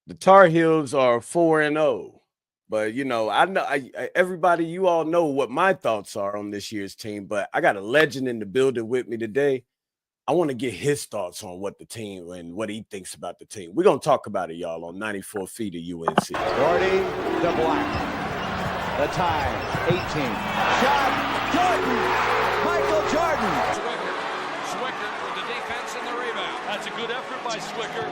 The Tar Heels are 4-0, but I know everybody. You all know what my thoughts are on this year's team, but I got a legend in the building with me today. I want to get his thoughts on what the team and what he thinks about the team. We're gonna talk about it, y'all, on 94 feet of UNC. Gordy to Black. The tie, 18. Shot, Jordan! Michael Jordan! Swicker with the defense and the rebound. That's a good effort by Swicker.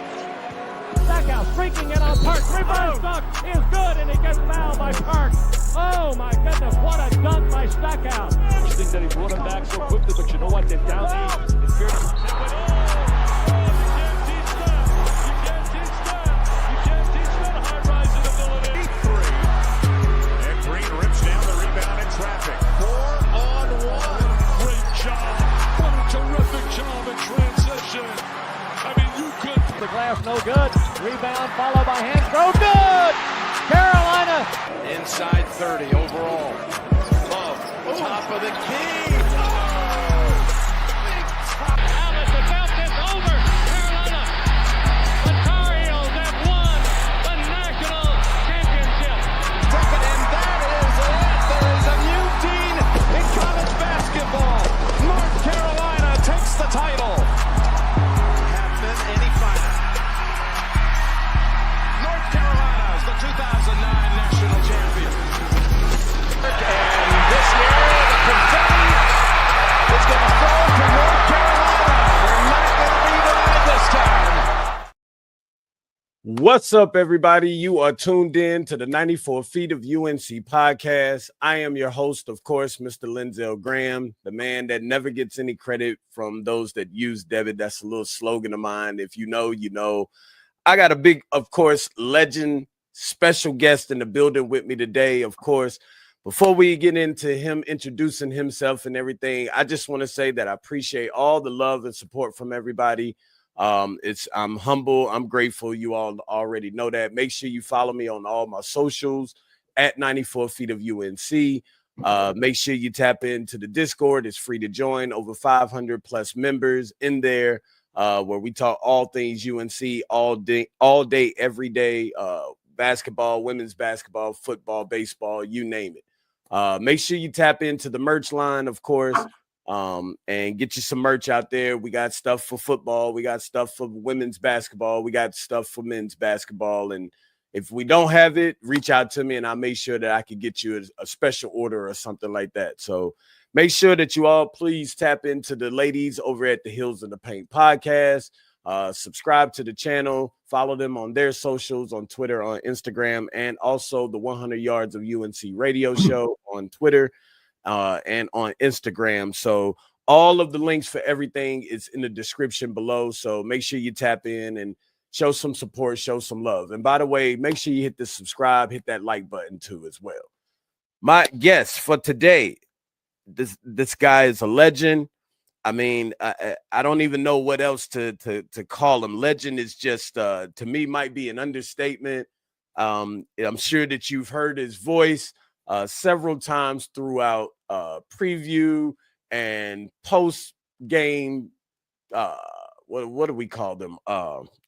Stackhouse streaking in on Park. Rebound dunk is good, and he gets fouled by Park. Oh, my goodness, what a dunk by Stackhouse. I think that he brought him back so quickly, but you know what? They're down the in fairness. You can't teach that. You can't teach that. You can't teach that high-rising ability. 3. And Green rips down the rebound in traffic. 4-on-1. Great job. What a terrific job in transition. I mean, you could. The glass no good. Rebound followed by hand throw. Good! Carolina. Inside 30 overall. Love, top of the key. Alice, the bounce is over. Carolina. The Tar Heels have won the national championship. And that is it. There is a new team in college basketball. North Carolina takes the title. Happen any final. North Carolina is the 2009 national champion. And this year, the confetti is going to fall to North Carolina. They're not going to be denied this time. What's up, everybody? You are tuned in to the 94 Feet of UNC podcast. I am your host, of course, Mr. Linzel Graham, the man that never gets any credit from those that use debit. That's a little slogan of mine. If you know, you know. I got a big, of course, legend, special guest in the building with me today, of course. Before we get into him introducing himself and everything, I just want to say that I appreciate all the love and support from everybody. I'm humble. I'm grateful. You all already know that. Make sure you follow me on all my socials at 94 Feet of UNC. Make sure you tap into the Discord. It's free to join. Over 500 plus members in there, where we talk all things UNC all day, every day. Basketball, women's basketball, football, baseball, you name it. Make sure you tap into the merch line, of course. And get you some merch out there. We got stuff for football. We got stuff for women's basketball. We got stuff for men's basketball. And if we don't have it, reach out to me and I'll make sure that I can get you a special order or something like that. So make sure that you all please tap into the ladies over at the Heels in the Paint podcast. Subscribe to the channel. Follow them on their socials, on Twitter, on Instagram, and also the 100 Yards of UNC radio show on Twitter. And on Instagram. So all of the links for everything is in the description below. So make sure you tap in and show some support, show some love. And by the way, make sure you hit the subscribe, hit that like button too as well. My guest for today, this guy is a legend. I mean, I don't even know what else to call him. Legend is just, to me, might be an understatement. I'm sure that you've heard his voice several times throughout preview and post game what do we call them,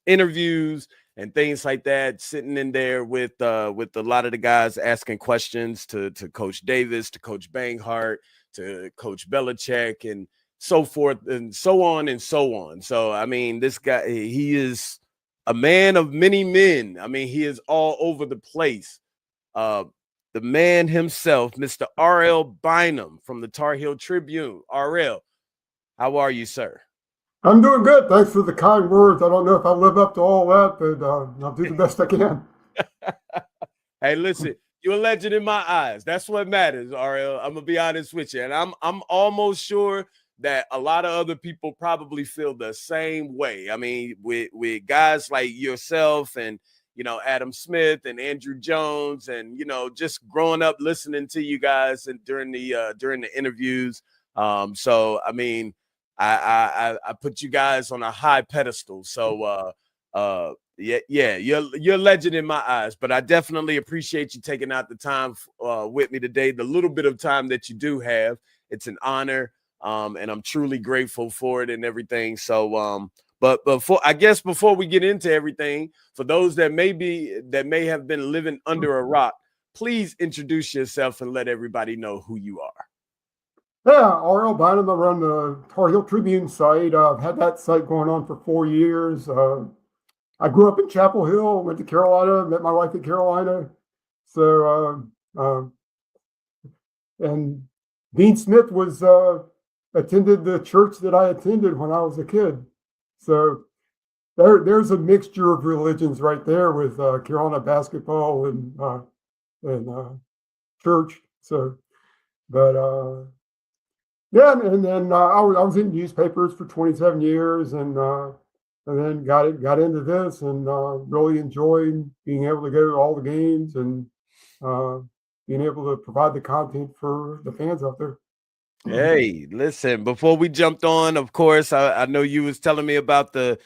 interviews and things like that, sitting in there with a lot of the guys asking questions to Coach Davis, to Coach Banghart, to Coach Belichick, and so forth and so on and so on. So I mean, this guy, he is a man of many men. I mean, he is all over the place. The man himself, Mr. R.L. Bynum from the Tar Heel Tribune. R.L., how are you, sir? I'm doing good. Thanks for the kind words. I don't know if I live up to all that, but I'll do the best I can. Hey, listen, you're a legend in my eyes. That's what matters, R.L. I'm going to be honest with you. And I'm almost sure that a lot of other people probably feel the same way. I mean, with guys like yourself and Adam Smith and Andrew Jones, and just growing up listening to you guys and during the interviews. So I mean, I put you guys on a high pedestal. So yeah, you're a legend in my eyes. But I definitely appreciate you taking out the time with me today. The little bit of time that you do have, it's an honor, and I'm truly grateful for it and everything. So, But before we get into everything, for those that may have been living under a rock, please introduce yourself and let everybody know who you are. Yeah, R.L. Bynum. I run the Tar Heel Tribune site. I've had that site going on for 4 years. I grew up in Chapel Hill, went to Carolina, met my wife in Carolina. So, and Dean Smith was attended the church that I attended when I was a kid. So there's a mixture of religions right there with Carolina basketball and church. So, but yeah, and then I was in newspapers for 27 years, and then got into this, and really enjoyed being able to go to all the games and being able to provide the content for the fans out there. Hey, listen, before we jumped on, of course, I know you was telling me about the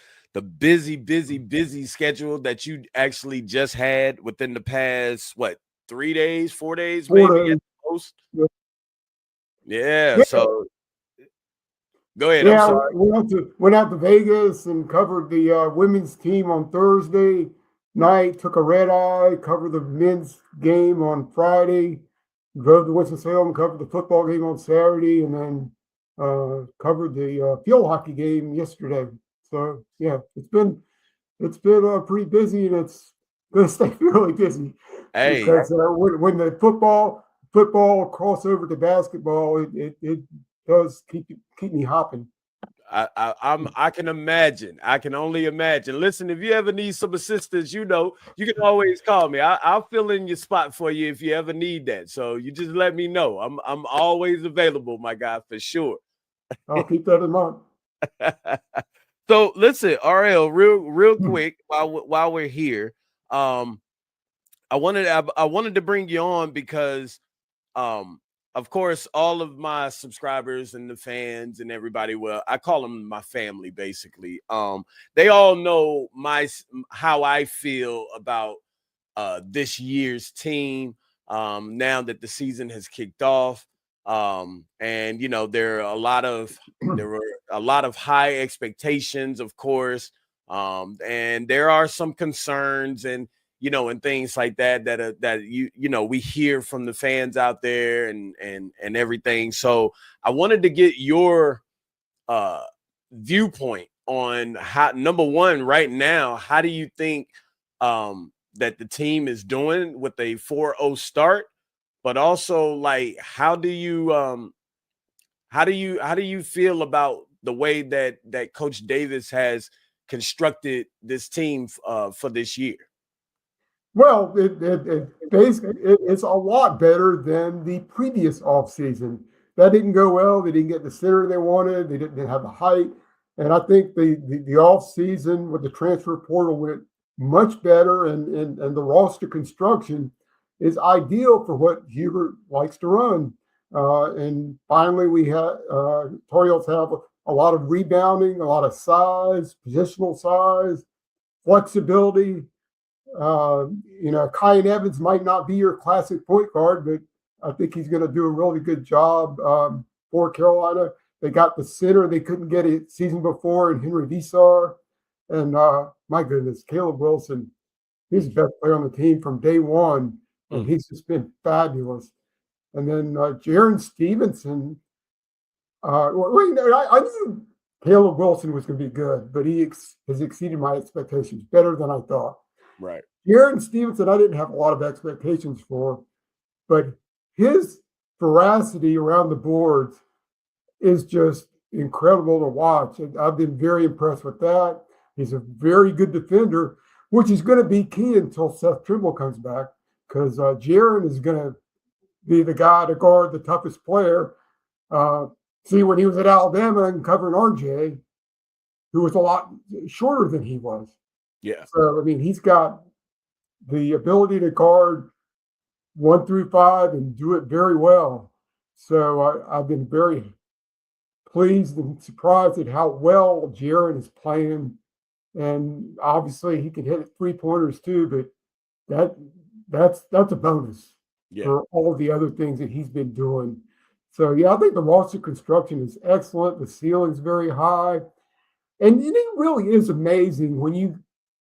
busy schedule that you actually just had within the past, 3 days, 4 days, 4 maybe days. at the most? Yeah. Yeah, so go ahead. Yeah, I'm sorry. went out to Vegas and covered the women's team on Thursday night. Took a red eye, covered the men's game on Friday. Drove to Winston-Salem, covered the football game on Saturday, and then covered the field hockey game yesterday. So yeah, it's been pretty busy, and it's going to stay really busy. Hey, Because when the football crossover to basketball, it does keep me hopping. I can imagine. I can only imagine. Listen, if you ever need some assistance, you can always call me. I'll fill in your spot for you if you ever need that. So you just let me know. I'm always available, my guy, for sure. I'll keep that in mind. So listen, RL, real quick, while we're here, I wanted to bring you on because of course, all of my subscribers and the fans and everybody, well, I call them my family, basically. They all know how I feel about this year's team now that the season has kicked off. And there were a lot of high expectations, of course. And there are some concerns and things like that we hear from the fans out there and everything. So I wanted to get your viewpoint on how, number one, right now, how do you think that the team is doing with a 4-0 start, but also like how do you feel about the way that Coach Davis has constructed this team for this year? Well, it's a lot better than the previous offseason. That didn't go well. They didn't get the center they wanted. They didn't have the height. And I think the offseason with the transfer portal went much better, and the roster construction is ideal for what Hubert likes to run. And finally, we have Tar Heels have a lot of rebounding, a lot of size, positional size, flexibility. Kyan Evans might not be your classic point guard, but I think he's going to do a really good job for Carolina. They got the center they couldn't get it season before in Henry Visar. And my goodness, Caleb Wilson, he's the best player on the team from day one. And he's just been fabulous. And then Jaron Stevenson. I knew Caleb Wilson was going to be good, but he has exceeded my expectations better than I thought. Right. Jaron Stevenson, I didn't have a lot of expectations for, but his veracity around the boards is just incredible to watch. And I've been very impressed with that. He's a very good defender, which is going to be key until Seth Trimble comes back, because Jaron is going to be the guy to guard the toughest player. See, when he was at Alabama and covering RJ, who was a lot shorter than he was. Yeah. So, I mean, he's got the ability to guard 1 through 5 and do it very well. So I've been very pleased and surprised at how well Jaron is playing. And obviously he can hit 3-pointers too, but that's a bonus for all the other things that he's been doing. So, yeah, I think the roster construction is excellent. The ceiling's very high. And it really is amazing when you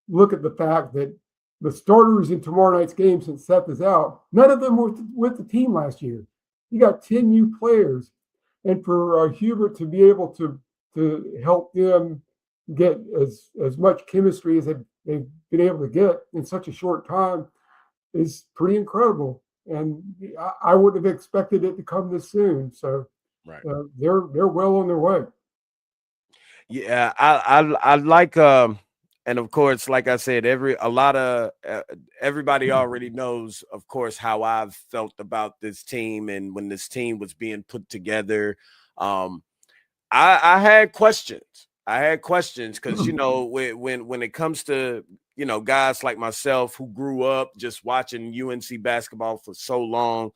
look at the fact that the starters in tomorrow night's game, since Seth is out, none of them were with the team last year. You got 10 new players. And for Hubert to be able to help them get as much chemistry as they've been able to get in such a short time is pretty incredible. And I wouldn't have expected it to come this soon. So Right. They're well on their way. Yeah, I like and of course, like I said, everybody already knows, of course, how I've felt about this team, and when this team was being put together, I had questions. I had questions because when it comes to guys like myself who grew up just watching UNC basketball for so long,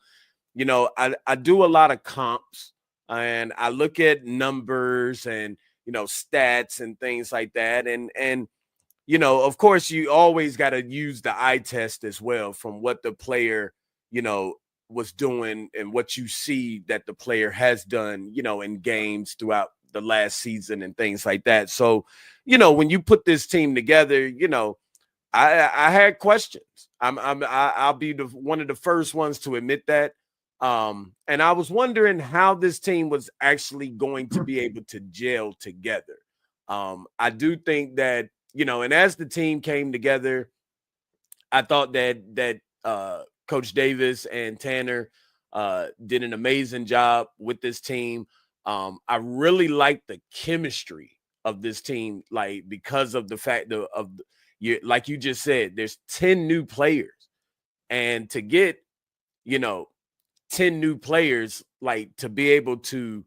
I do a lot of comps and I look at numbers and stats and things like that, and of course, you always got to use the eye test as well from what the player, was doing and what you see that the player has done, in games throughout the last season and things like that. So, when you put this team together, I had questions. I'll be one of the first ones to admit that. And I was wondering how this team was actually going to be able to gel together. I do think that, and as the team came together, I thought that Coach Davis and Tanner did an amazing job with this team. I really like the chemistry of this team, like because of the fact of like you just said, there's 10 new players, and to get 10 new players, like to be able to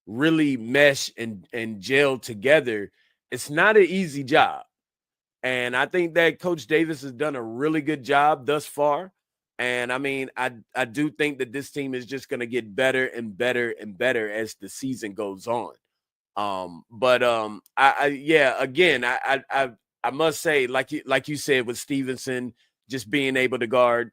really mesh and gel together, it's not an easy job. And I think that Coach Davis has done a really good job thus far. And I mean, I do think that this team is just going to get better and better and better as the season goes on. I must say, like you said, with Stevenson just being able to guard,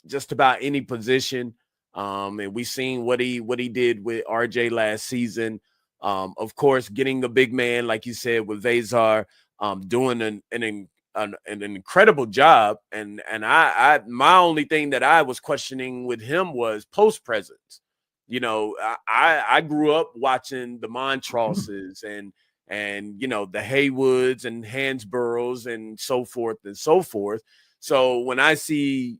just about any position. And we seen what he did with RJ last season. Of course, getting a big man, like you said, with Vezar, doing an incredible job. And I my only thing that I was questioning with him was post presence. I grew up watching the Montroses and the Haywoods and Hansboroughs and so forth and so forth. So when I see,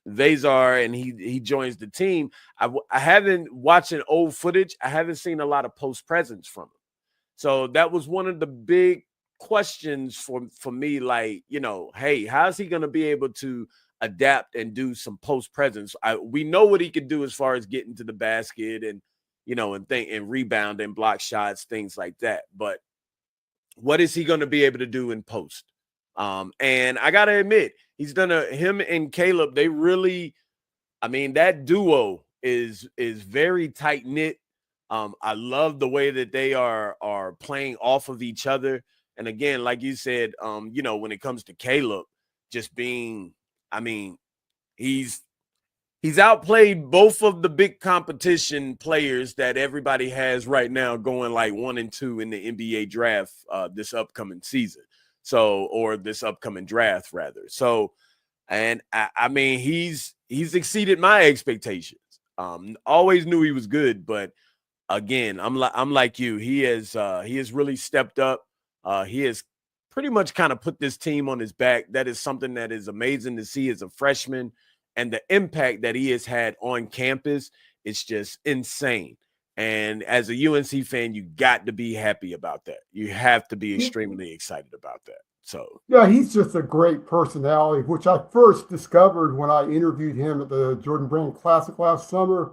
Vezar and he joins the team, I haven't watching old footage. I haven't seen a lot of post presence from him. So that was one of the big questions for me, like, hey, how's he going to be able to adapt and do some post presence? We know what he can do as far as getting to the basket and and rebound and block shots, things like that. But what is he going to be able to do in post? And I gotta admit, he's done him and Caleb, they really, that duo is very tight knit. I love the way that they are playing off of each other. And again, like you said, when it comes to Caleb, just being, he's outplayed both of the big competition players that everybody has right now going like 1 and 2 in the NBA draft this upcoming season. So, or this upcoming draft rather. So, and he's exceeded my expectations. Always knew he was good, but again, I'm like you. He has really stepped up. He has pretty much kind of put this team on his back. That is something that is amazing to see as a freshman, and the impact that he has had on campus, it's just insane. And as a UNC fan, you got to be happy about that. You have to be extremely excited about that. So yeah, he's just a great personality, which I first discovered when I interviewed him at the Jordan Brand Classic last summer.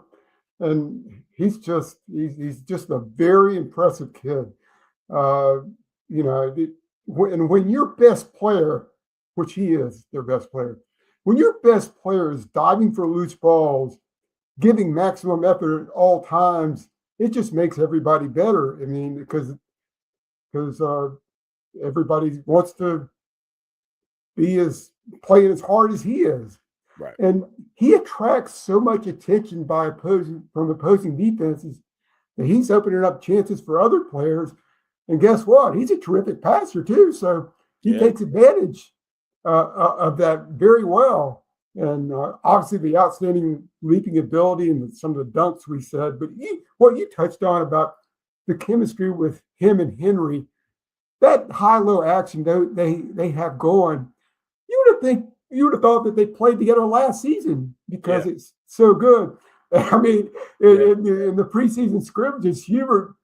And he's just a very impressive kid. And when your best player, which he is their best player, when your best player is diving for loose balls, giving maximum effort at all times, it just makes everybody better. Because everybody wants to be playing as hard as he is. right. And he attracts so much attention from opposing defenses that he's opening up chances for other players And guess what? He's a terrific passer too. So he takes advantage of that very well. And obviously the outstanding leaping ability and some of the dunks we said. But what you touched on about the chemistry with him and Henry, that high-low action they have going, you would have thought that they played together last season because it's so good. I mean, in the preseason scrimmages, Hubert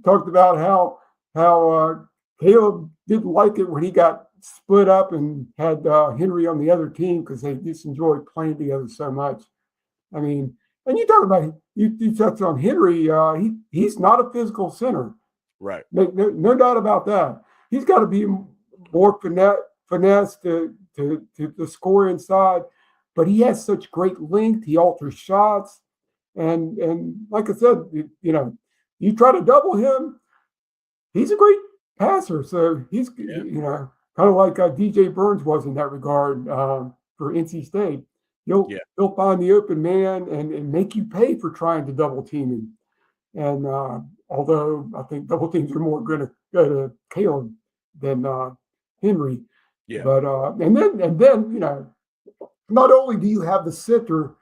talked about how Caleb didn't like it when he got split up and had Henry on the other team because they just enjoyed playing together so much. I mean, and you talk about you touched on Henry. He's not a physical center, right? No doubt about that. He's got to be more finesse to score inside, but he has such great length. He alters shots, and like I said, you try to double him, he's a great passer. So he's kind of like DJ Burns was in that regard for NC State. He'll find the open man and make you pay for trying to double team him. And although I think double teams are more going to go to Caleb than Henry. Yeah. But and then not only do you have the center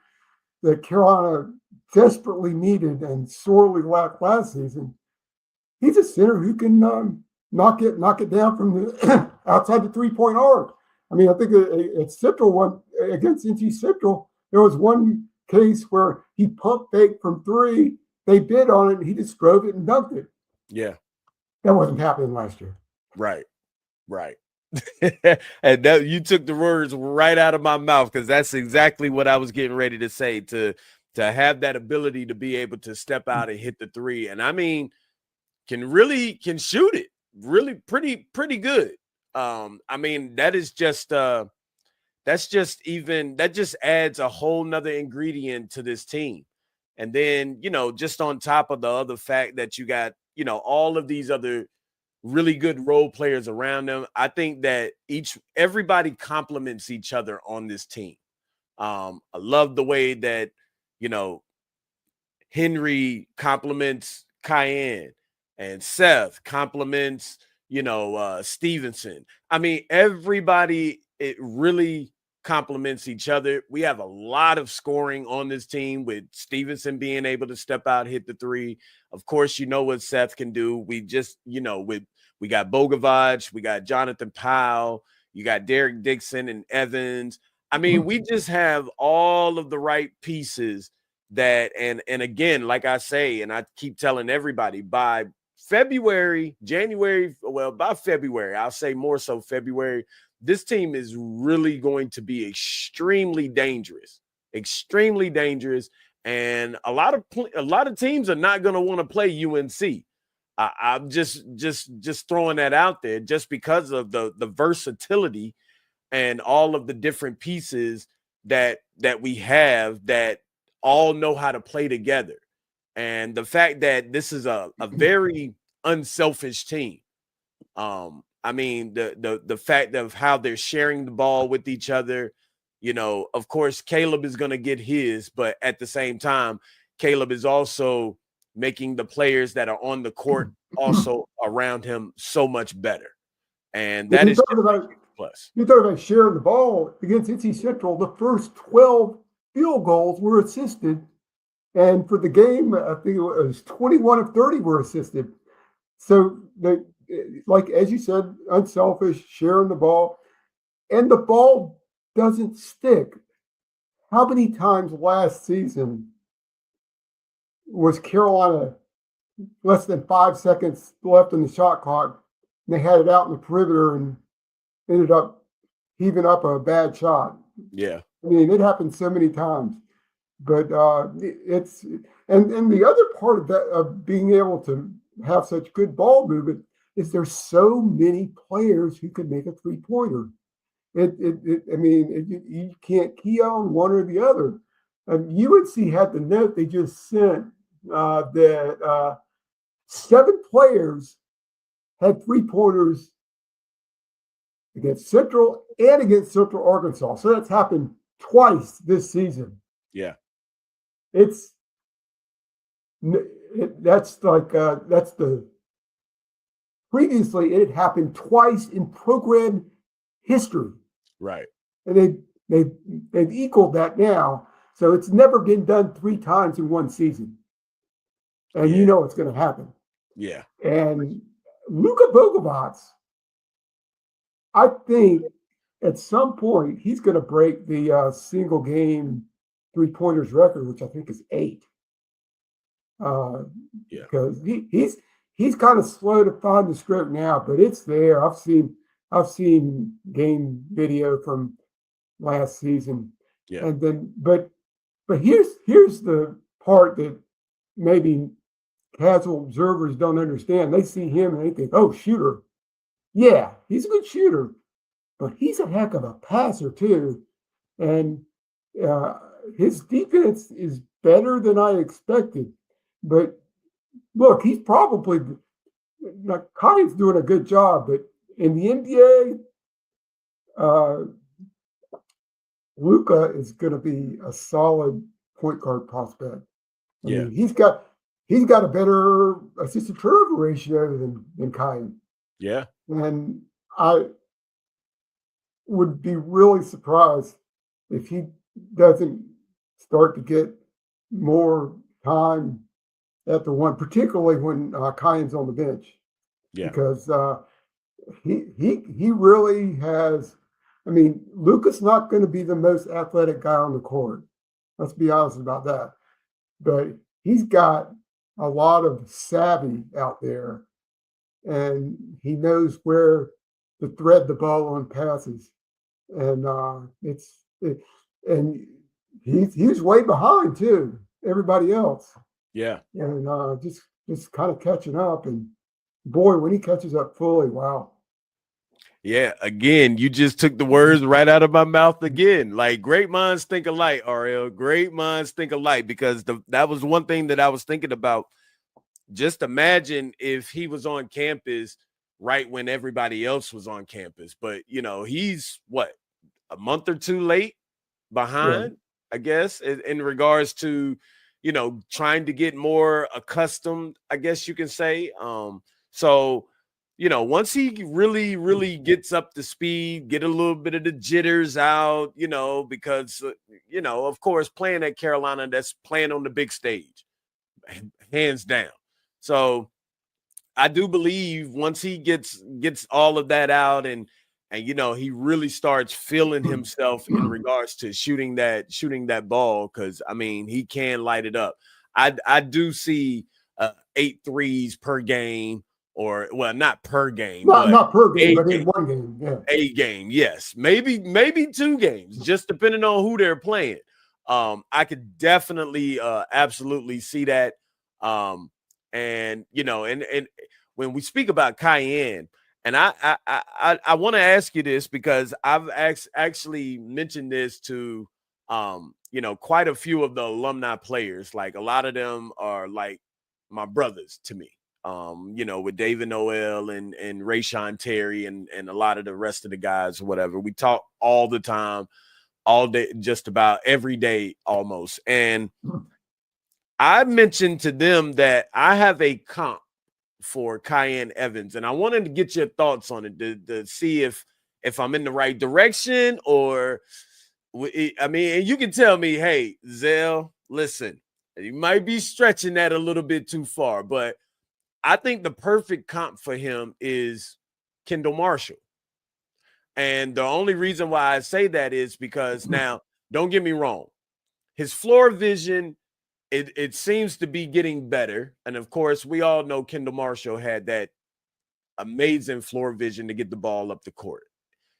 that Carolina desperately needed and sorely lacked last season, he's a center who can knock it down from the outside the 3-point arc. I mean, I think at Central one against NC Central, there was one case where he pump faked from 3. They bid on it, and he just drove it and dunked it. Yeah, that wasn't happening last year. Right. And that, you took the words right out of my mouth, because that's exactly what I was getting ready to say. To have that ability to be able to step out and hit the 3, and I mean, can shoot it really pretty good. I mean, that just adds a whole nother ingredient to this team. And then, just on top of the other fact that you got, all of these other really good role players around them, I think that everybody complements each other on this team. I love the way that, Henry complements Cayenne, and Seth compliments, Stevenson. I mean, everybody, it really complements each other. We have a lot of scoring on this team, with Stevenson being able to step out, hit the 3. Of course, what Seth can do. We just, we got Bogovac, we got Jonathan Powell, you got Derek Dixon and Evans. I mean, we just have all of the right pieces that, and again, like I say, and I keep telling everybody, by February, I'll say more so February, this team is really going to be extremely dangerous, and a lot of teams are not going to want to play UNC. I'm just throwing that out there, just because of the versatility and all of the different pieces that we have that all know how to play together. And the fact that this is a very unselfish team. I mean, the fact of how they're sharing the ball with each other, of course, Caleb is going to get his, but at the same time, Caleb is also making the players that are on the court also around him so much better. And that is plus. You talk about sharing the ball against NC Central. The first 12 field goals were assisted. And for the game, I think it was 21 of 30 were assisted. So, like, as you said, unselfish, sharing the ball. And the ball doesn't stick. How many times last season was Carolina less than 5 seconds left in the shot clock, and they had it out in the perimeter and ended up heaving up a bad shot? Yeah. I mean, it happened so many times. But it's and the other part of that, of being able to have such good ball movement, is there's so many players who can make a 3-pointer. You can't key on one or the other. UNC had the note they just sent that 7 players had 3-pointers against Central and against Central Arkansas. So that's happened twice this season. Yeah. That's the previously it had happened twice in program history. Right. And they've equaled that now. So it's never been done 3 times in one season. And you know it's going to happen. Yeah. And Luka Bogovac, I think at some point he's going to break the single game 3-pointers record, which I think is 8. Because he's kind of slow to find the stroke now, but it's there. I've seen game video from last season. Yeah. And then but here's the part that maybe casual observers don't understand. They see him and they think, oh, shooter. Yeah, he's a good shooter, but he's a heck of a passer too. And his defense is better than I expected. But look, he's probably Kai's doing a good job, but in the NBA, Luka is going to be a solid point guard prospect. I mean, he's got a better assist to turnover ratio than Kai. Yeah. And I would be really surprised if he doesn't start to get more time at the 1, particularly when Kyan's on the bench. Yeah. Because he really has. I mean, Luka's not going to be the most athletic guy on the court. Let's be honest about that. But he's got a lot of savvy out there, and he knows where to thread the ball on passes. And and he's way behind too, everybody else. Yeah. And just kind of catching up. And boy, when he catches up fully, wow. Yeah, again, you just took the words right out of my mouth again. Like, great minds think alike, RL. Great minds think alike, because that was one thing that I was thinking about. Just imagine if he was on campus right when everybody else was on campus. But, he's what, a month or 2 late behind, I guess, in regards to, trying to get more accustomed, I guess you can say. So, once he really, really gets up to speed, get a little bit of the jitters out, because, of course, playing at Carolina, that's playing on the big stage, hands down. So I do believe once he gets all of that out and he really starts feeling himself in regards to shooting that ball, because, I mean, he can light it up. I do see 8 threes per game. Or, well, not per game. Not per game, but in one game. Yeah. A game, yes. Maybe 2 games, just depending on who they're playing. I could definitely absolutely see that. And when we speak about Cayenne, and I want to ask you this, because I've actually mentioned this to quite a few of the alumni players. Like, a lot of them are like my brothers to me. With David Noel and Rayshawn Terry and a lot of the rest of the guys or whatever. We talk all the time, all day, just about every day almost. And I mentioned to them that I have a comp for Cayenne Evans, and I wanted to get your thoughts on it to see if I'm in the right direction, or, I mean, and you can tell me, hey, Zell, listen, you might be stretching that a little bit too far, but I think the perfect comp for him is Kendall Marshall. And the only reason why I say that is because, now, don't get me wrong, his floor vision, it seems to be getting better. And, of course, we all know Kendall Marshall had that amazing floor vision to get the ball up the court.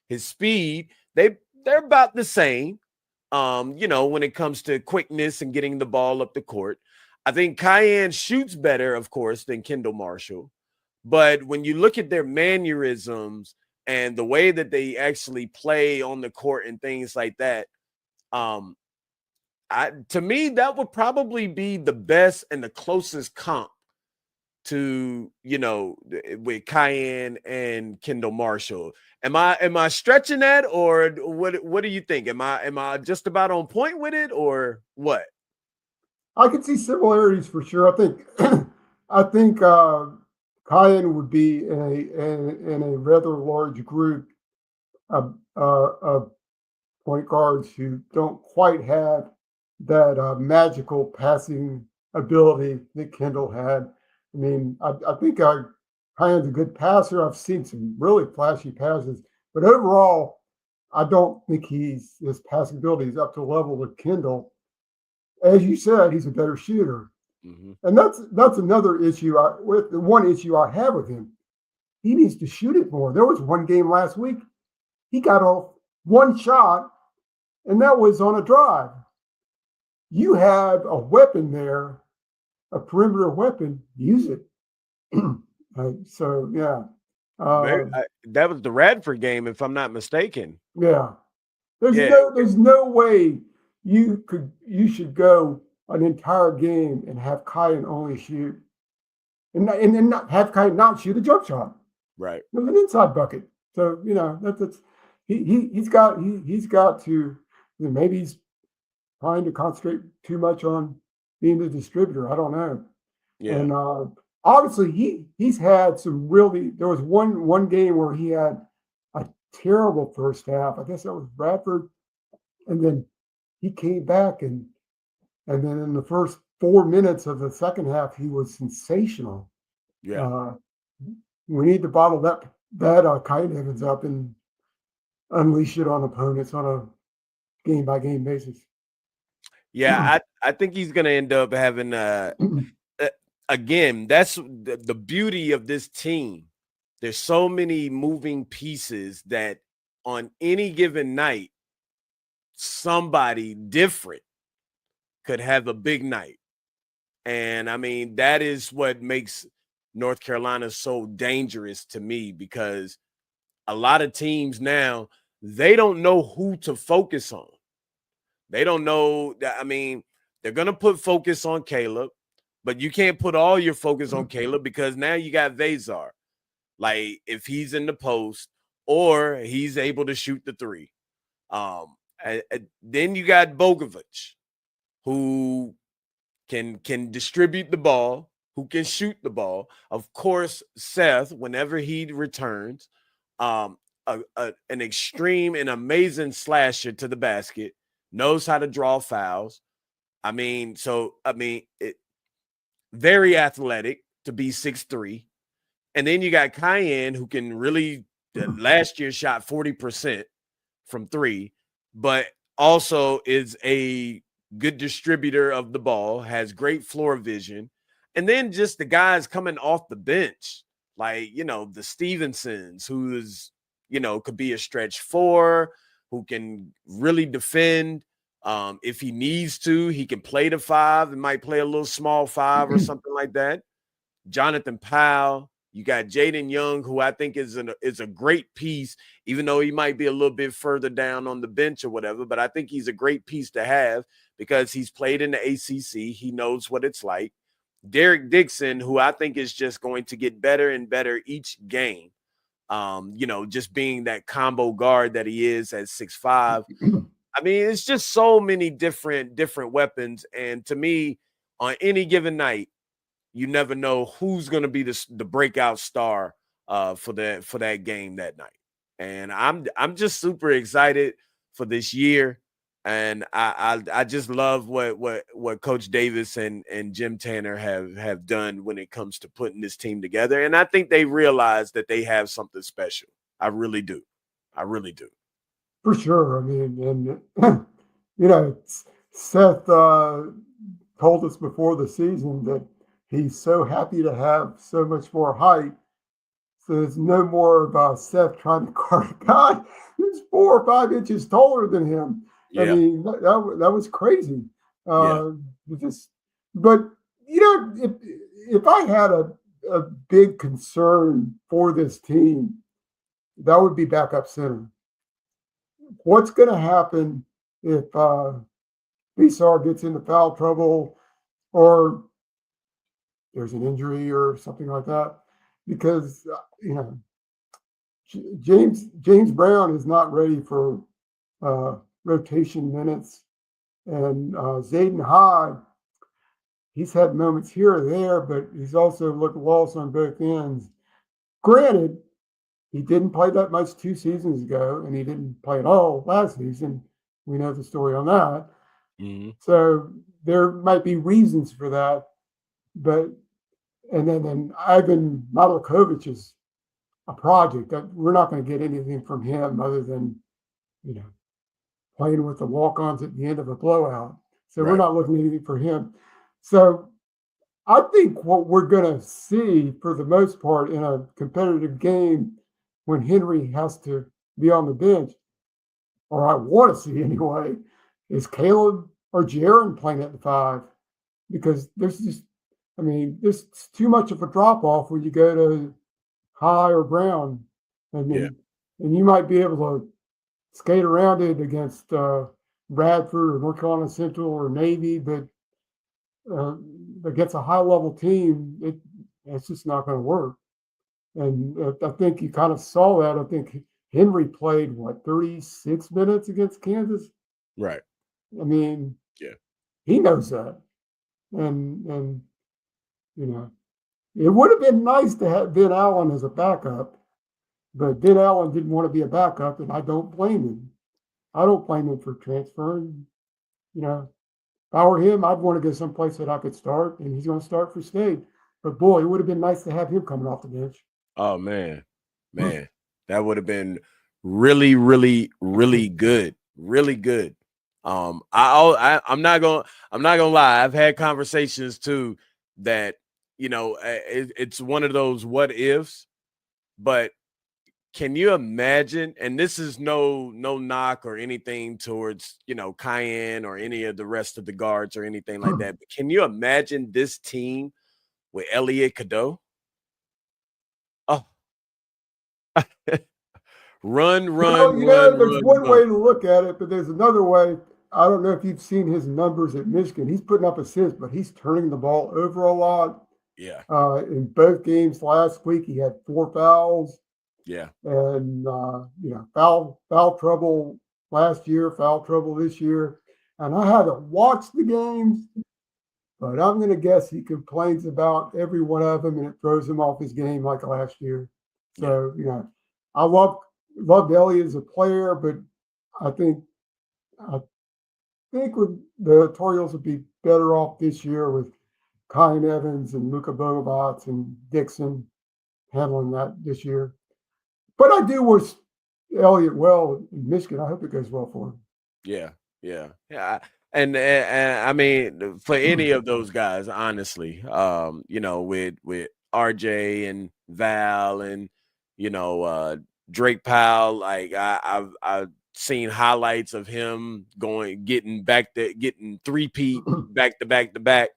His speed, they're about the same, when it comes to quickness and getting the ball up the court. I think Cayenne shoots better, of course, than Kendall Marshall. But when you look at their mannerisms and the way that they actually play on the court and things like that, to me, that would probably be the best and the closest comp to, with Cayenne and Kendall Marshall. Am I stretching that, or what do you think? Am I just about on point with it, or what? I can see similarities for sure. I think Cayenne would be in a rather large group of point guards who don't quite have that magical passing ability that Kendall had. I mean, I think Cayenne's a good passer. I've seen some really flashy passes, but overall, I don't think his passing ability is up to the level of Kendall. As you said, he's a better shooter. Mm-hmm. And that's another issue. The one issue I have with him, he needs to shoot it more. There was one game last week, he got off one shot, and that was on a drive. You have a weapon there, a perimeter weapon. Use it. So yeah, That was the Radford game, if I'm not mistaken. yeah. Yeah. There's no way you should go an entire game and have Cayenne only shoot and not have Cayenne not shoot a jump shot. Right. It was an inside bucket. So that's he's got to, maybe he's trying to concentrate too much on being the distributor. I don't know. Yeah. And obviously he's had some really. There was one game where he had a terrible first half. I guess that was Bradford, and then he came back and then in the first 4 minutes of the second half, he was sensational. Yeah. We need to bottle that Cayenne Evans up and unleash it on opponents on a game-by-game basis. Yeah, I think he's going to end up having again, that's the beauty of this team. There's so many moving pieces that on any given night, somebody different could have a big night. And I mean, that is what makes North Carolina so dangerous to me, because a lot of teams now, they don't know who to focus on. They don't know that. I mean, they're going to put focus on Caleb, but you can't put all your focus on Caleb because now you got Vazar. Like, if he's in the post or he's able to shoot the three. Then you got Bogovic, who can distribute the ball, who can shoot the ball. Of course, Seth, whenever he returns, an extreme and amazing slasher to the basket, knows how to draw fouls. Very athletic to be 6'3". And then you got Cayenne, who can really, last year shot 40% from three, but also is a good distributor of the ball, has great floor vision. And then just the guys coming off the bench, like, the Stevensons, who is, could be a stretch four, who can really defend. If he needs to, he can play the five and might play a little small five or something like that. Jonathan Powell. You got Jaden Young, who I think is a great piece, even though he might be a little bit further down on the bench or whatever. But I think he's a great piece to have because he's played in the ACC. He knows what it's like. Derek Dixon, who I think is just going to get better and better each game. Just being that combo guard that he is at 6'5". I mean, it's just so many different weapons. And to me, on any given night, you never know who's going to be the breakout star for that game that night. And I'm just super excited for this year. And I just love what Coach Davis and Jim Tanner have done when it comes to putting this team together. And I think they realize that they have something special. I really do. For sure. I mean, and Seth told us before the season that he's so happy to have so much more height. So there's no more about Seth trying to guard a guy who's 4 or 5 inches taller than him. Yeah. I mean, that was crazy. But if I had a big concern for this team, that would be backup center. What's going to happen if Vazar gets into foul trouble or there's an injury or something like that? Because James Brown is not ready for rotation minutes, and Zayden High he's had moments here or there, but he's also looked lost on both ends. Granted, he didn't play that much 2 seasons ago, and he didn't play at all last season. We know the story on that. Mm-hmm. So there might be reasons for that. But and then Ivan Malakovic is a project that we're not going to get anything from him other than, playing with the walk-ons at the end of a blowout. So we're Right. not looking at anything for him. So I think what we're going to see for the most part in a competitive game when Henry has to be on the bench, or I want to see anyway, is Caleb or Jaron playing at the 5. Because there's too much of a drop-off when you go to High or Brown. And you might be able to skate around it against Bradford or North Carolina Central or Navy, but against a high-level team, it's just not going to work. And I think you kind of saw that. I think Henry played, 36 minutes against Kansas? Right. I mean, he knows that. And it would have been nice to have Ben Allen as a backup, but Ben Allen didn't want to be a backup, and I don't blame him. I don't blame him for transferring. If I were him, I'd want to go someplace that I could start, and he's going to start for State. But boy, it would have been nice to have him coming off the bench. Oh man, that would have been really, really, really good, really good. I'm not gonna lie. I've had conversations too that it's one of those what ifs, but can you imagine? And this is no knock or anything towards Cayenne or any of the rest of the guards or anything like that. But can you imagine this team with Elliot Cadeau? Oh, run. There's one way to look at it, but there's another way. I don't know if you've seen his numbers at Michigan. He's putting up assists, but he's turning the ball over a lot. Yeah. In both games last week, he had 4 fouls. Yeah. And, foul trouble last year, foul trouble this year. And I haven't watched the games, but I'm going to guess he complains about every one of them, and it throws him off his game like last year. So, I loved Elliott as a player, but I think with the Tar Heels would be better off this year with Kyan Evans and Luka Bogobots and Dixon handling that this year. But I do wish Elliott well in Michigan. I hope it goes well for him. Yeah. And I mean, for any of those guys, honestly, with RJ and Val and Drake Powell, like I've seen highlights of him getting 3-peat back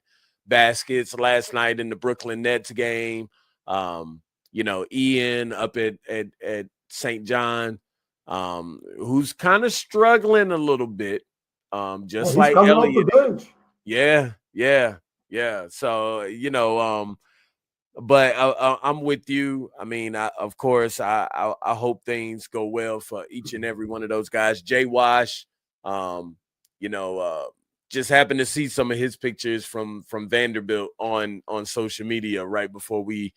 baskets last night in the Brooklyn Nets game. Ian up at St. John, who's kind of struggling a little bit, just like Elliott. Yeah. So but I'm with you. I mean, of course, I hope things go well for each and every one of those guys. Jay Wash, just happened to see some of his pictures from Vanderbilt on social media right before we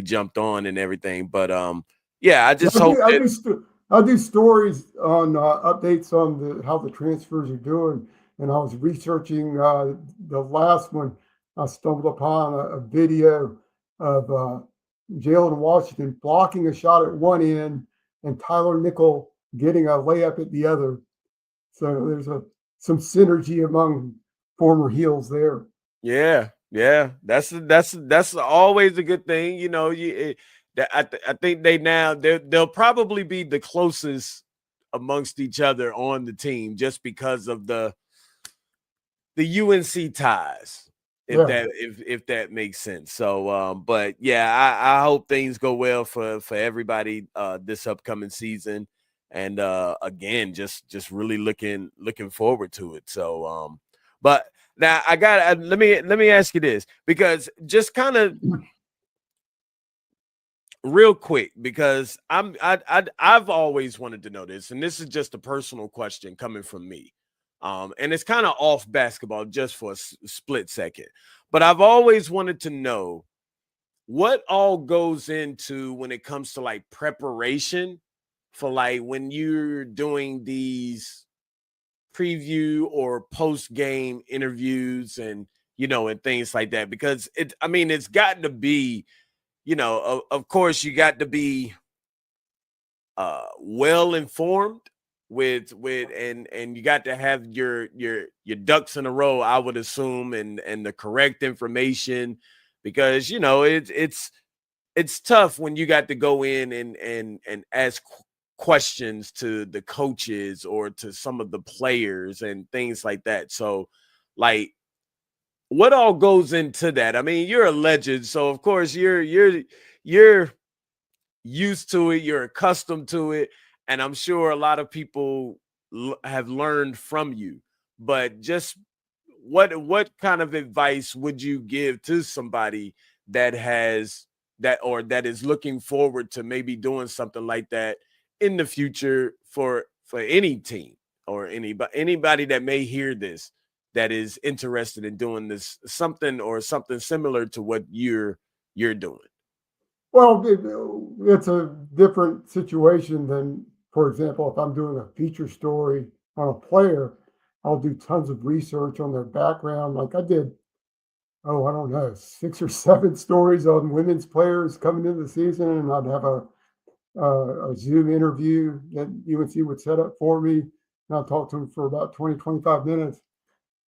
jumped on and everything. But I just hope I do stories on updates on how the transfers are doing, and I was researching the last one. I stumbled upon a video of Jalen Washington blocking a shot at one end and Tyler Nickel getting a layup at the other. So there's some synergy among former Heels there. Yeah. That's always a good thing. I think they'll probably be the closest amongst each other on the team just because of the UNC ties. If that makes sense. So but I hope things go well for everybody this upcoming season, and again just really looking forward to it. So but now let me ask you this, because just kind of real quick, because I've always wanted to know this, and this is just a personal question coming from me. And it's kind of off basketball just for a split second. But I've always wanted to know what all goes into when it comes to like preparation for like when you're doing these preview or post game interviews and, and things like that, because it's got to be, of course you got to be well informed with and you got to have your ducks in a row, I would assume, and the correct information, because it's tough when you got to go in and ask questions to the coaches or to some of the players and things like that. So like, what all goes into that? I mean, you're a legend, so of course you're used to it, you're accustomed to it, and I'm sure a lot of people have learned from you. But just what kind of advice would you give to somebody that has that or that is looking forward to maybe doing something like that in the future for any team or anybody that may hear this that is interested in doing this something similar to what you're doing? Well, it's a different situation than, for example, if I'm doing a feature story on a player, I'll do tons of research on their background. Like I did, I don't know, 6 or 7 stories on women's players coming into the season, and I'd have a Zoom interview that UNC would set up for me, and I'll talk to them for about 20, 25 minutes.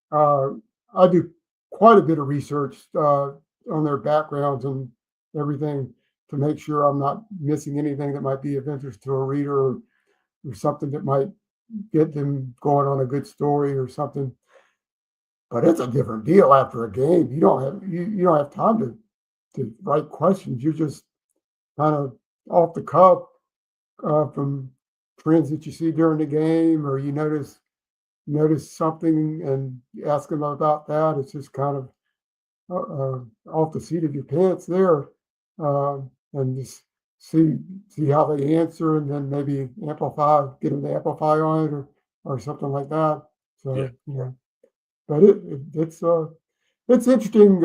I do quite a bit of research on their backgrounds and everything, to make sure I'm not missing anything that might be of interest to a reader, or something that might get them going on a good story or something. But it's a different deal after a game. You don't have time to write questions. You're just kind of off the cuff from trends that you see during the game, or you notice something and ask them about that. It's just kind of off the seat of your pants there. And just see how they answer, and then maybe get them to amplify on it, or something like that. So yeah, but it's interesting.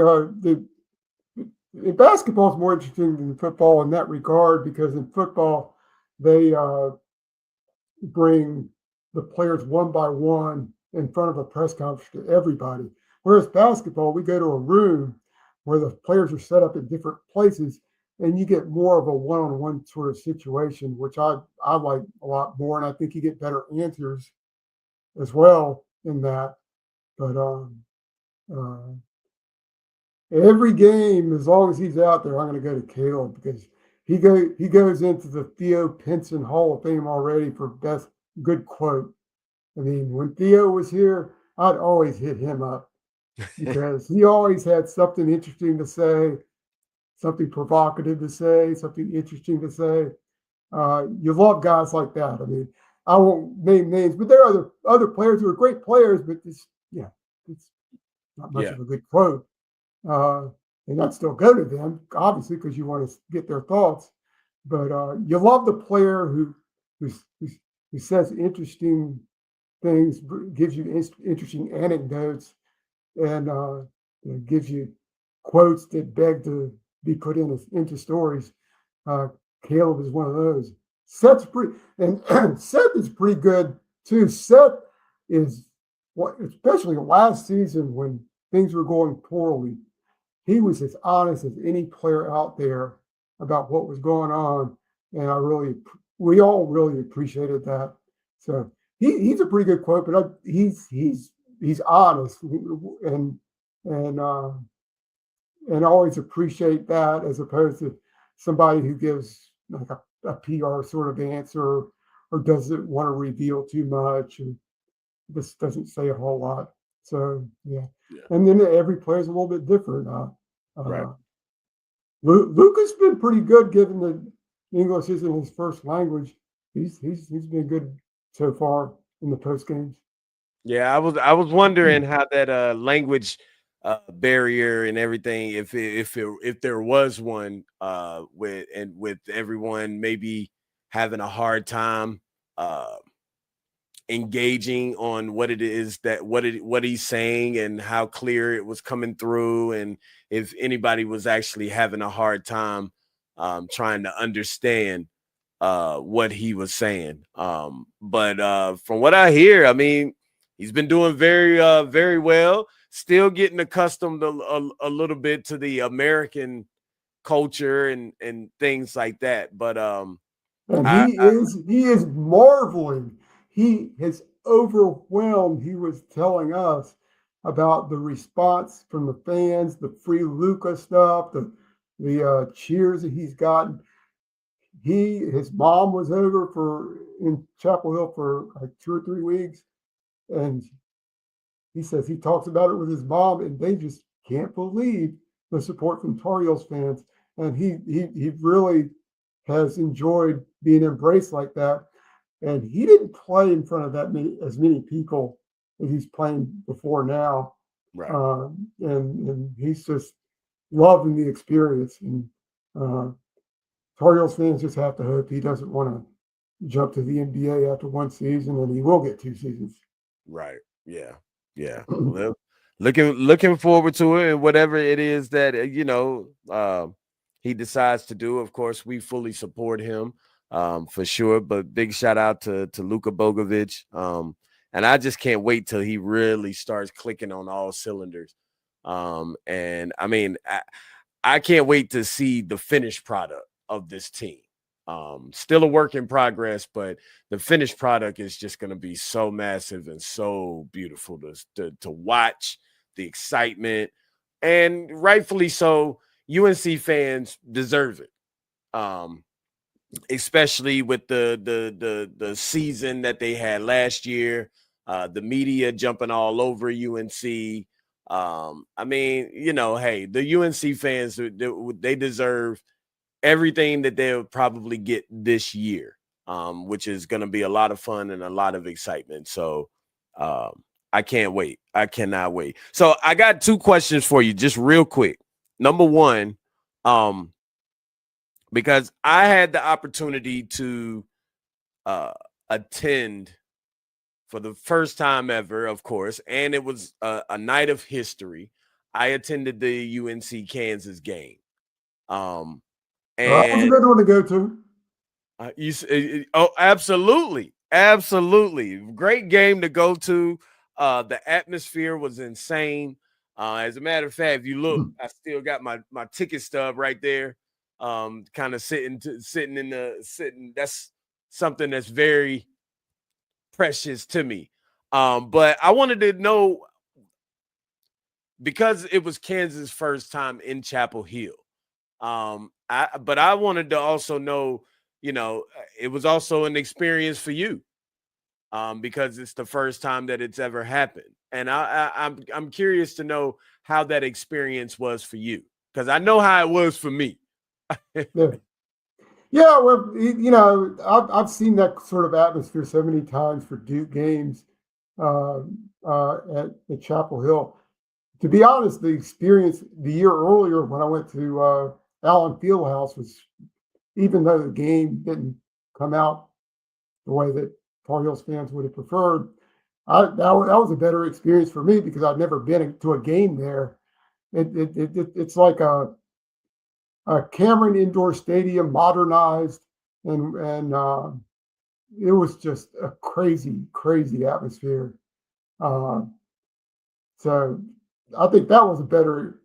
Basketball is more interesting than football in that regard, because in football they bring the players one by one in front of a press conference to everybody, whereas basketball, we go to a room where the players are set up in different places, and you get more of a one-on-one sort of situation, which I like a lot more, and I think you get better answers as well in that. But every game, as long as he's out there, I'm going to go to Caleb, because he goes into the Theo Pinson Hall of Fame already for best good quote. I mean, when Theo was here, I'd always hit him up, because he always had something interesting to say, something provocative to say, something interesting to say. You love guys like that. I mean, I won't name names, but there are other players who are great players, but it's not much of a good quote. And I'd still go to them, obviously, because you want to get their thoughts. But you love the player who says interesting things, gives you interesting anecdotes, and gives you quotes that beg to be put into stories. Caleb is one of those. Seth is pretty good too. Seth is, especially last season when things were going poorly, he was as honest as any player out there about what was going on, and we all really appreciated that. So he's a pretty good quote, but he's honest, and always appreciate that, as opposed to somebody who gives like a PR sort of answer, or doesn't want to reveal too much and just doesn't say a whole lot. So yeah. And then every player's a little bit different. Right. Luka's been pretty good, given that English isn't his first language. He's been good so far in the post games. Yeah, I was wondering how that language barrier and everything, if there was one, with everyone maybe having a hard time engaging on what it is that what he's saying and how clear it was coming through, and if anybody was actually having a hard time trying to understand what he was saying. But from what I hear, I mean, he's been doing very well, still getting accustomed a little bit to the American culture and things like that. But and he is marveling. He is overwhelmed. He was telling us about the response from the fans, the free Luca stuff, the cheers that he's gotten. His mom was over in Chapel Hill for like 2 or 3 weeks, and he says he talks about it with his mom, and they just can't believe the support from Tar Heels fans. And he really has enjoyed being embraced like that. And he didn't play in front of as many people as he's playing before now. right. And he's just loving the experience. And Tar Heels fans just have to hope he doesn't want to jump to the NBA after 1 season, and he will get 2 seasons. Right. Yeah. Well, looking forward to it, and whatever it is that he decides to do. Of course, we fully support him for sure. But big shout out to Luka Bogovic. And I just can't wait till he really starts clicking on all cylinders. And I mean, I can't wait to see the finished product of this team. Still a work in progress, but the finished product is just going to be so massive and so beautiful to watch. The excitement, and rightfully so. UNC fans deserve it, especially with the season that they had last year. The media jumping all over UNC. I mean, hey, the UNC fans, they deserve everything that they'll probably get this year, which is going to be a lot of fun and a lot of excitement. So I can't wait. I cannot wait. So I got 2 questions for you, just real quick. Number one, because I had the opportunity to attend for the first time ever, of course, and it was a night of history. I attended the UNC Kansas game. That was a good one to go to. Oh, absolutely. Great game to go to. The atmosphere was insane. As a matter of fact, if you look, I still got my ticket stub right there. Kind of sitting. That's something that's very precious to me. But I wanted to know, because it was Kansas' first time in Chapel Hill. But I wanted to also know, it was also an experience for you, because it's the first time that it's ever happened. And I'm curious to know how that experience was for you, because I know how it was for me. Yeah, well, I've seen that sort of atmosphere so many times for Duke games at Chapel Hill. To be honest, the experience the year earlier when I went to Allen Fieldhouse was, even though the game didn't come out the way that Tar Heels fans would have preferred, that was a better experience for me because I'd never been to a game there. It's like a Cameron Indoor Stadium modernized, and it was just a crazy atmosphere. So I think that was a better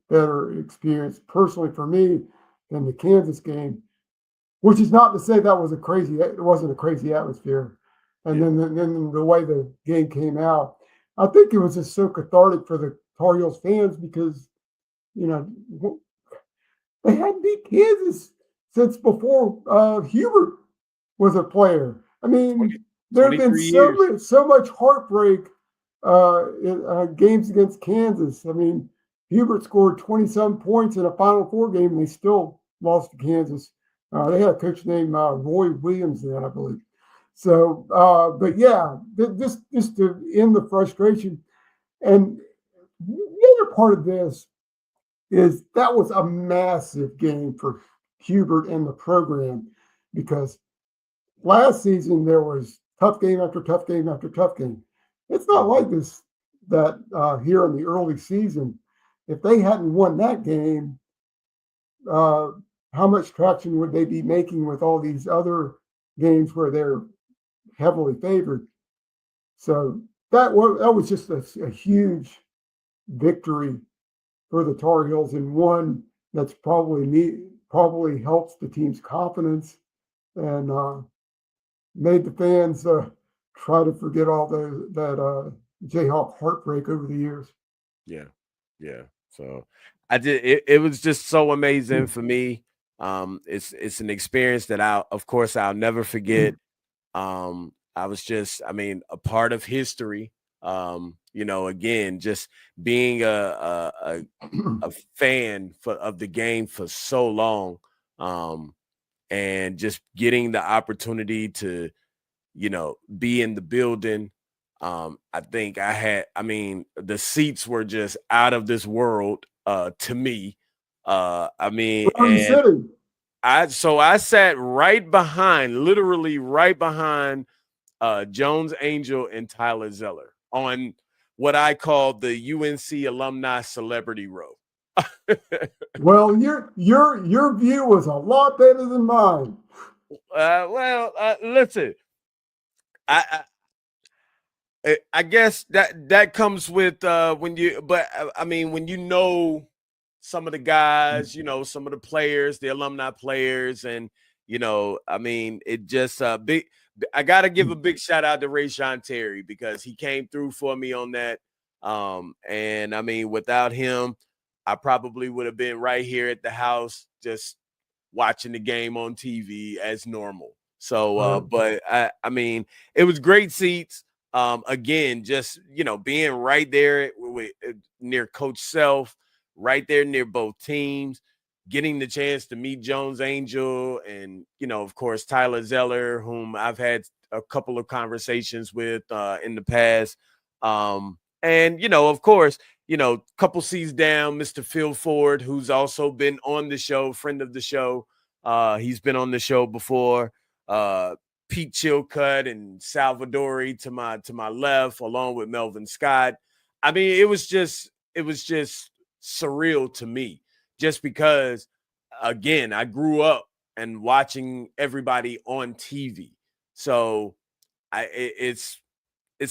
experience personally for me than the Kansas game, which is not to say that was it wasn't a crazy atmosphere. And then the way the game came out, I think it was just so cathartic for the Tar Heels fans because, they hadn't beat Kansas since before Hubert was a player. I mean, there have been so much heartbreak in games against Kansas. I mean, Hubert scored 20-some points in a Final Four game, and they still lost to Kansas. They had a coach named Roy Williams then, I believe. So, but yeah, just to end the frustration. And the other part of this is that was a massive game for Hubert and the program, because last season there was tough game after tough game after tough game. It's not like this that here in the early season, if they hadn't won that game, how much traction would they be making with all these other games where they're heavily favored? So that was just a huge victory for the Tar Heels, and one that's probably helps the team's confidence and made the fans try to forget all that Jayhawk heartbreak over the years. Yeah. So it was just so amazing for me. It's an experience that I'll never forget. I was just, a part of history. Again, just being a fan of the game for so long, and just getting the opportunity to, be in the building. I think the seats were just out of this world to me. And I sat literally right behind Jones Angel and Tyler Zeller on what I call the UNC alumni celebrity row. Well, your view was a lot better than mine. Listen, I guess that comes with when you know some of the guys, some of the players, the alumni players, and it just big. I got to give a big shout out to Rayshawn Terry because he came through for me on that. And without him, I probably would have been right here at the house just watching the game on TV as normal. So, but it was great seats. Again, just, being right there near Coach Self, right there near both teams, getting the chance to meet Jones Angel and, of course, Tyler Zeller, whom I've had a couple of conversations with in the past. And, of course, couple seats down, Mr. Phil Ford, who's also been on the show, friend of the show. He's been on the show before. Pete Chilcutt and Salvadori to my left, along with Melvin Scott. It was just surreal to me, just because, again, I grew up and watching everybody on TV. So it's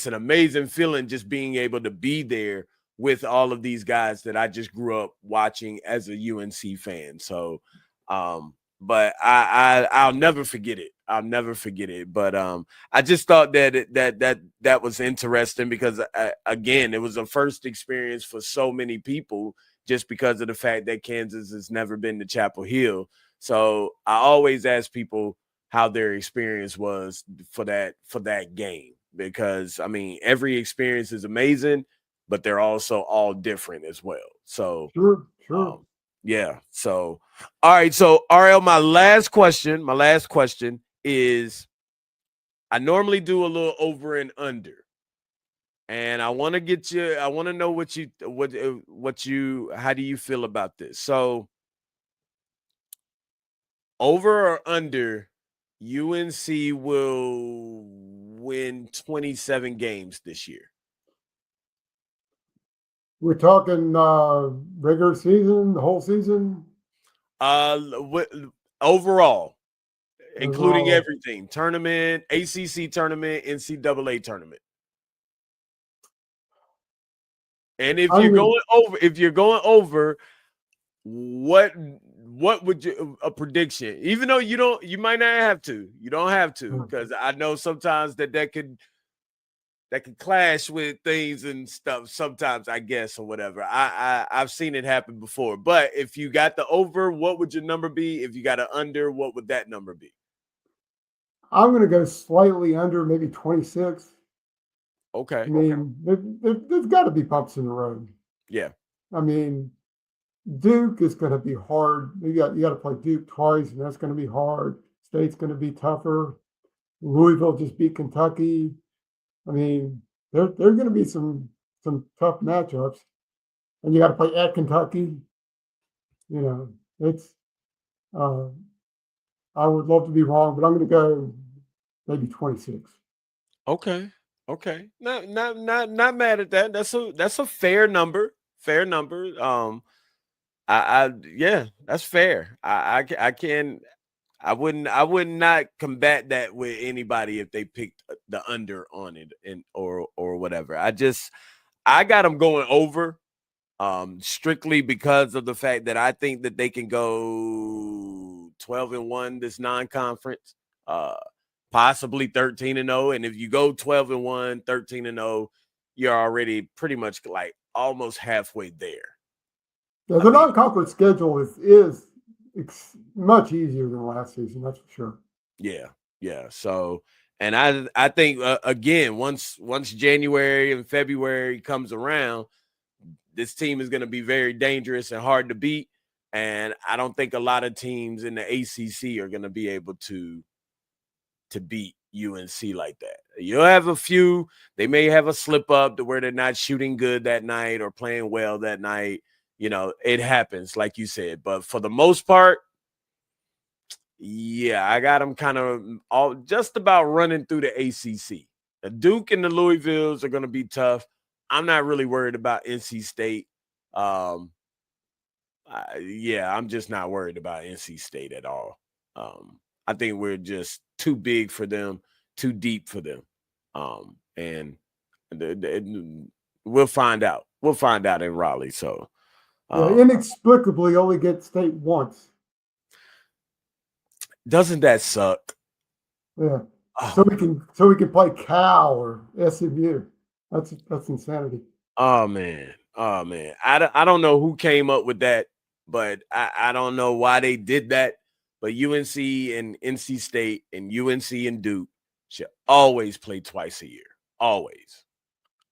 an amazing feeling just being able to be there with all of these guys that I just grew up watching as a UNC fan. So, but I'll never forget it. I'll never forget it. But I just thought that was interesting because, again, it was a first experience for so many people just because of the fact that Kansas has never been to Chapel Hill. So I always ask people how their experience was for that game, because every experience is amazing, but they're also all different as well. So Sure. yeah. So, all right. So, RL, my last question is, I normally do a little over and under, and I want to know how do you feel about this? So, over or under, UNC will win 27 games this year. We're talking regular season, the whole season? Overall, including everything: tournament, ACC tournament, NCAA tournament. And if you're going over, what would a prediction? Even though you might not have to. You don't have to, because I know sometimes that could clash with things and stuff sometimes, I guess, or whatever. I've seen it happen before. But if you got the over, what would your number be? If you got an under, what would that number be? I'm going to go slightly under, maybe 26. Okay. There's got to be bumps in the road. Yeah. Duke is going to be hard. You got to play Duke twice, and that's going to be hard. State's going to be tougher. Louisville just beat Kentucky. There are going to be some tough matchups, and you got to play at Kentucky. It's. I would love to be wrong, but I'm going to go maybe 26. Okay. Okay. Not mad at that. That's a fair number. Fair number. Yeah, that's fair. I would not combat that with anybody if they picked the under on it and or whatever. I got them going over strictly because of the fact that I think that they can go 12-1 this non-conference, possibly 13-0. And if you go 12-1, 13-0, you're already pretty much like almost halfway there. Yeah, the non-conference schedule is much easier than last season. That's for sure. Yeah. So, and I think again, once January and February comes around, this team is going to be very dangerous and hard to beat. And I don't think a lot of teams in the ACC are going to be able to beat UNC like that. You'll have a few. They may have a slip up to where they're not shooting good that night or playing well that night. You know, it happens, like you said. But for the most part, yeah, I got them kind of all just about running through the ACC. The Duke and the Louisvilles are going to be tough. I'm not really worried about NC State. I'm just not worried about NC State at all. I think we're just too big for them, too deep for them. And we'll find out. We'll find out in Raleigh. So inexplicably only get state once. Doesn't that suck? Yeah. So we can play Cal or SMU. That's insanity. Oh man. I don't know who came up with that, but I don't know why they did that. But UNC and NC State and UNC and Duke should always play twice a year. Always.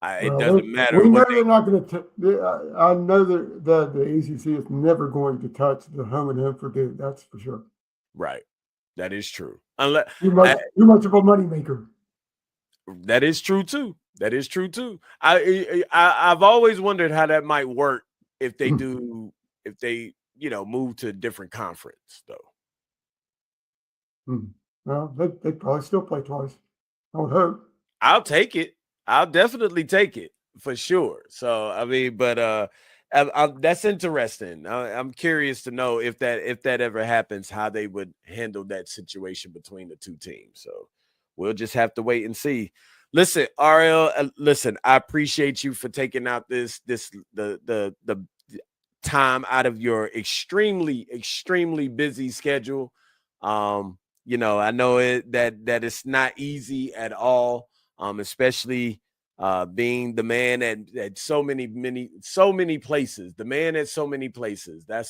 It doesn't matter. We know they're not going to. I know that the ACC is never going to touch the home and home for Duke. That's for sure. Right. That is true. Unless too much of a moneymaker. That is true too. I've always wondered how that might work if they move to a different conference though. Well, they probably still play twice. I would hope. I'll take it. I'll definitely take it for sure. So I mean, but that's interesting. I'm curious to know if that ever happens, how they would handle that situation between the two teams. So we'll just have to wait and see. Listen, RL, I appreciate you for taking out the time out of your extremely, extremely busy schedule. I know that it's not easy at all, especially being the man at so many places, the man at so many places. I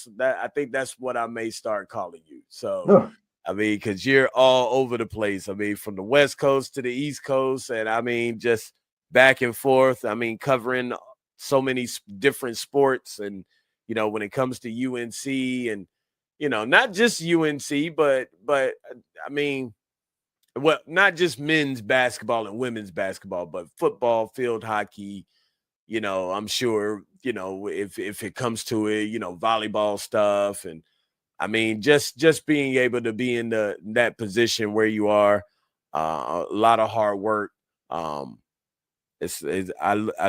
think that's what I may start calling you. So, I mean, because you're all over the place. I mean, from the West Coast to the East Coast, and I mean, just back and forth. I mean, covering so many different sports, and when it comes to UNC, and not just UNC, but I mean. Well, not just men's basketball and women's basketball, but football, field hockey, I'm sure, if it comes to it, volleyball stuff. And I mean, just being able to be in that position where you are, a lot of hard work. I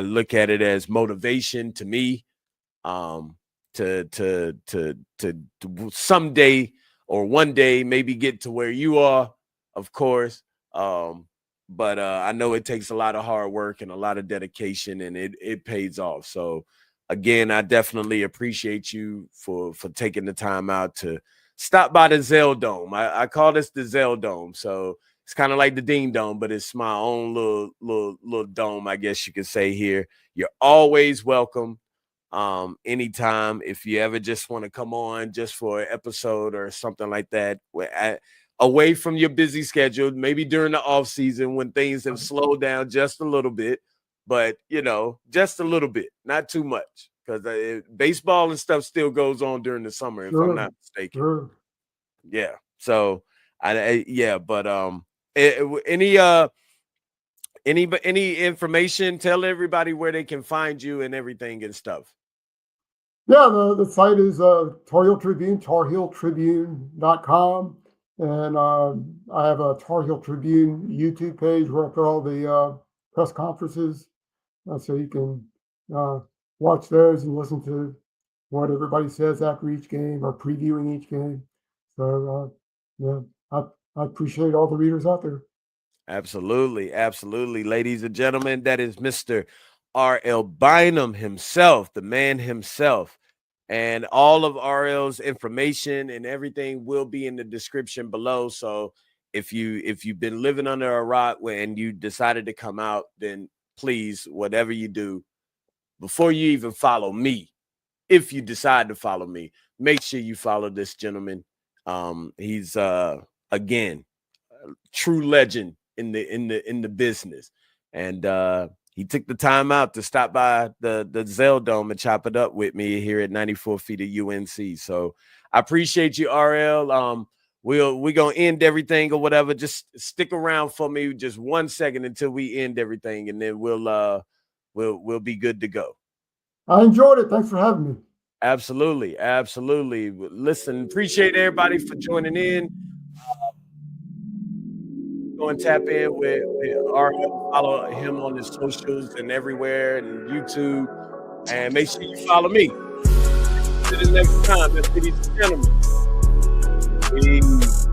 look at it as motivation to me, to someday or one day maybe get to where you are. Of course, but I know it takes a lot of hard work and a lot of dedication, and it pays off. So, again, I definitely appreciate you for taking the time out to stop by the Zell Dome. I call this the Zell Dome, so it's kind of like the Dean Dome, but it's my own little dome, I guess you could say here. You're always welcome. Anytime if you ever just want to come on just for an episode or something like that. Away from your busy schedule, maybe during the off season when things have slowed down just a little bit, but just a little bit, not too much, because baseball and stuff still goes on during the summer, if I'm not mistaken. Sure. Yeah. So any information, tell everybody where they can find you and everything and stuff. Yeah, the site is Tar Heel Tribune, tarheeltribune.com. And I have a Tar Heel Tribune YouTube page where I put all the press conferences, so you can watch those and listen to what everybody says after each game or previewing each game. So yeah, I appreciate all the readers out there. Absolutely, absolutely, ladies and gentlemen, that is Mr. R.L. Bynum himself, the man himself. And all of RL's information and everything will be in the description below. So if you've been living under a rock and you decided to come out, then please, whatever you do, before you even follow me, if you decide to follow me, make sure you follow this gentleman. He's again, a true legend in the business. And he took the time out to stop by the Zell Dome and chop it up with me here at 94 feet of UNC. So I appreciate you, RL. We're gonna end everything or whatever. Just stick around for me just 1 second until we end everything, and then we'll be good to go. I enjoyed it. Thanks for having me. Absolutely, absolutely. Listen, appreciate everybody for joining in. Go and tap in with RL. Follow him on his socials and everywhere, and YouTube. And make sure you follow me. To the next time, ladies and gentlemen. Peace.